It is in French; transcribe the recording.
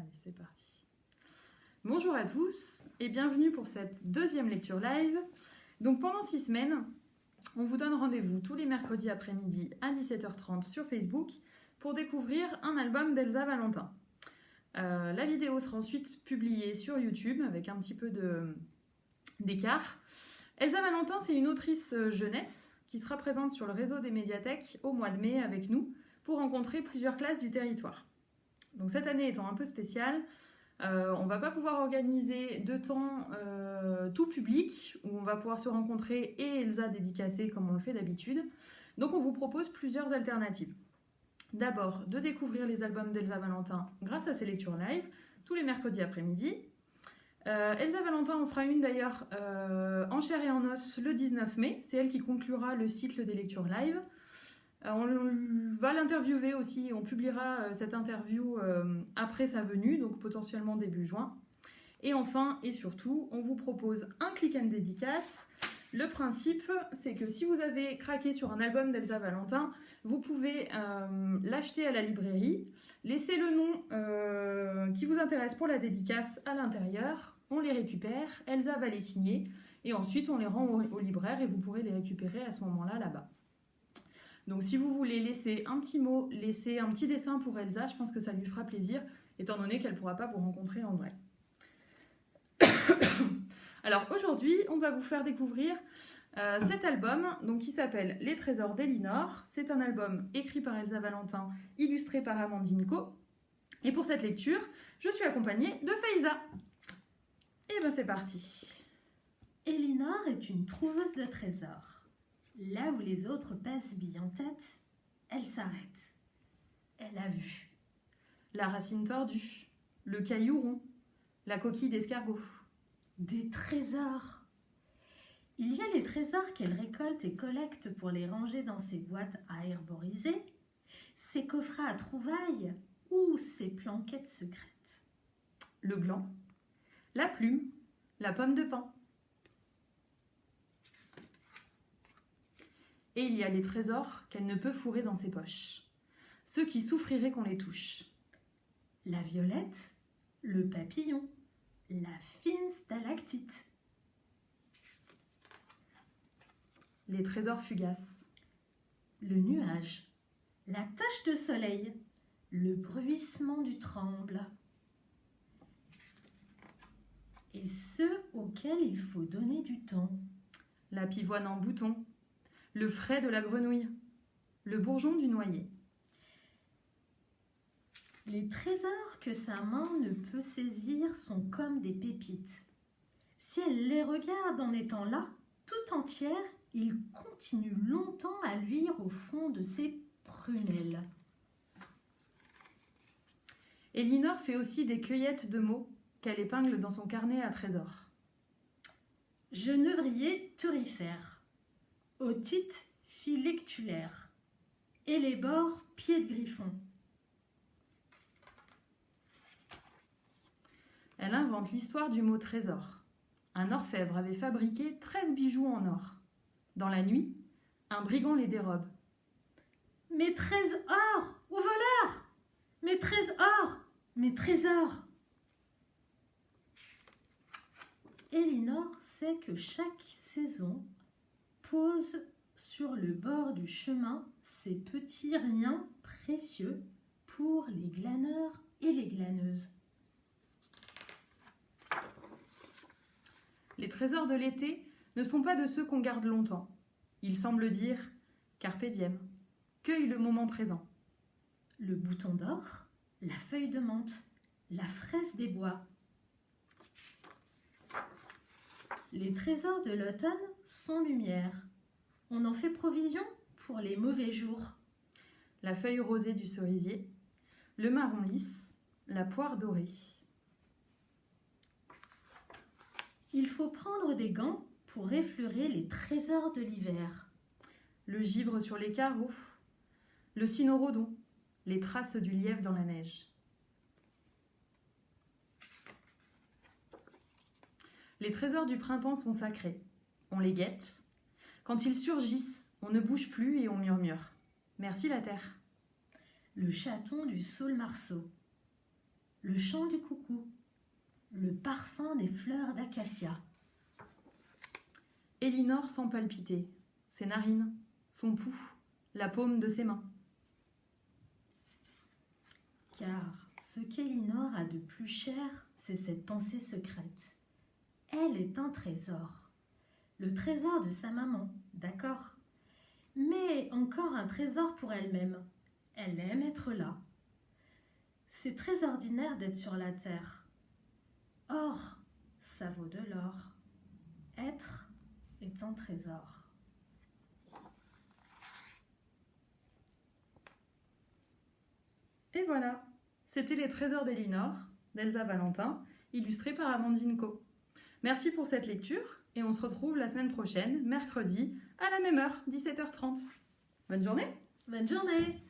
Allez, c'est parti. Bonjour à tous et bienvenue pour cette deuxième lecture live. Donc pendant 6 semaines, on vous donne rendez-vous tous les mercredis après-midi à 17h30 sur Facebook pour découvrir un album d'Elsa Valentin. La vidéo sera ensuite publiée sur YouTube avec un petit peu d'écart. Elsa Valentin, c'est une autrice jeunesse qui sera présente sur le réseau des médiathèques au mois de mai avec nous pour rencontrer plusieurs classes du territoire. Donc cette année étant un peu spéciale, on ne va pas pouvoir organiser de temps tout public où on va pouvoir se rencontrer et Elsa dédicacée comme on le fait d'habitude. Donc on vous propose plusieurs alternatives. D'abord, de découvrir les albums d'Elsa Valentin grâce à ses lectures live tous les mercredis après-midi. Elsa Valentin en fera une d'ailleurs en chair et en os le 19 mai. C'est elle qui conclura le cycle des lectures live. On va l'interviewer aussi, on publiera cette interview après sa venue, donc potentiellement début juin. Et enfin et surtout, on vous propose un click and dédicace. Le principe, c'est que si vous avez craqué sur un album d'Elsa Valentin, vous pouvez l'acheter à la librairie, laisser le nom qui vous intéresse pour la dédicace à l'intérieur, on les récupère, Elsa va les signer, et ensuite on les rend au libraire et vous pourrez les récupérer à ce moment-là, là-bas. Donc si vous voulez laisser un petit mot, laisser un petit dessin pour Elsa, je pense que ça lui fera plaisir, étant donné qu'elle ne pourra pas vous rencontrer en vrai. Alors aujourd'hui, on va vous faire découvrir cet album donc, qui s'appelle Les Trésors d'Elinor. C'est un album écrit par Elsa Valentin, illustré par Amandine Co. Et pour cette lecture, je suis accompagnée de Faiza. Et bien c'est parti. Elinor est une trouveuse de trésors. Là où les autres passent bille en tête, elle s'arrête. Elle a vu. La racine tordue, le caillou rond, la coquille d'escargot. Des trésors. Il y a les trésors qu'elle récolte et collecte pour les ranger dans ses boîtes à herboriser, ses coffrets à trouvailles ou ses planquettes secrètes. Le gland, la plume, la pomme de pin. Et il y a les trésors qu'elle ne peut fourrer dans ses poches, ceux qui souffriraient qu'on les touche. La violette, le papillon, la fine stalactite. Les trésors fugaces. Le nuage, la tache de soleil, le bruissement du tremble. Et ceux auxquels il faut donner du temps. La pivoine en bouton, le frais de la grenouille, le bourgeon du noyer. Les trésors que sa main ne peut saisir sont comme des pépites. Si elle les regarde en étant là, tout entière, ils continuent longtemps à luire au fond de ses prunelles. Elinor fait aussi des cueillettes de mots qu'elle épingle dans son carnet à trésors. Genévrier turifère, otite filiculaire, et les bords pieds de griffon. Elle invente l'histoire du mot trésor. Un orfèvre avait fabriqué 13 bijoux en or. Dans la nuit, un brigand les dérobe. Mes trésors, au voleur! Mes trésors, mes trésors! Elinor sait que chaque saison pose sur le bord du chemin ces petits riens précieux pour les glaneurs et les glaneuses. Les trésors de l'été ne sont pas de ceux qu'on garde longtemps. Ils semblent dire « carpe diem », cueille le moment présent. Le bouton d'or, la feuille de menthe, la fraise des bois. Les trésors de l'automne sont lumière. On en fait provision pour les mauvais jours. La feuille rosée du cerisier, le marron lisse, la poire dorée. Il faut prendre des gants pour effleurer les trésors de l'hiver. Le givre sur les carreaux, le cynorhodon, les traces du lièvre dans la neige. Les trésors du printemps sont sacrés. On les guette. Quand ils surgissent, on ne bouge plus et on murmure. Merci la terre. Le chaton du saule-marceau. le chant du coucou, le parfum des fleurs d'acacia. Elinor sent palpiter ses narines, son pouls, la paume de ses mains. Car ce qu'Elinor a de plus cher, c'est cette pensée secrète. Elle est un trésor. Le trésor de sa maman, d'accord. Mais encore un trésor pour elle-même. Elle aime être là. C'est très ordinaire d'être sur la terre. Or, ça vaut de l'or. Être est un trésor. Et voilà, c'était Les Trésors d'Elinor, d'Elsa Valentin, illustré par Amandine Co. Merci pour cette lecture et on se retrouve la semaine prochaine, mercredi, à la même heure, 17h30. Bonne journée! Bonne journée!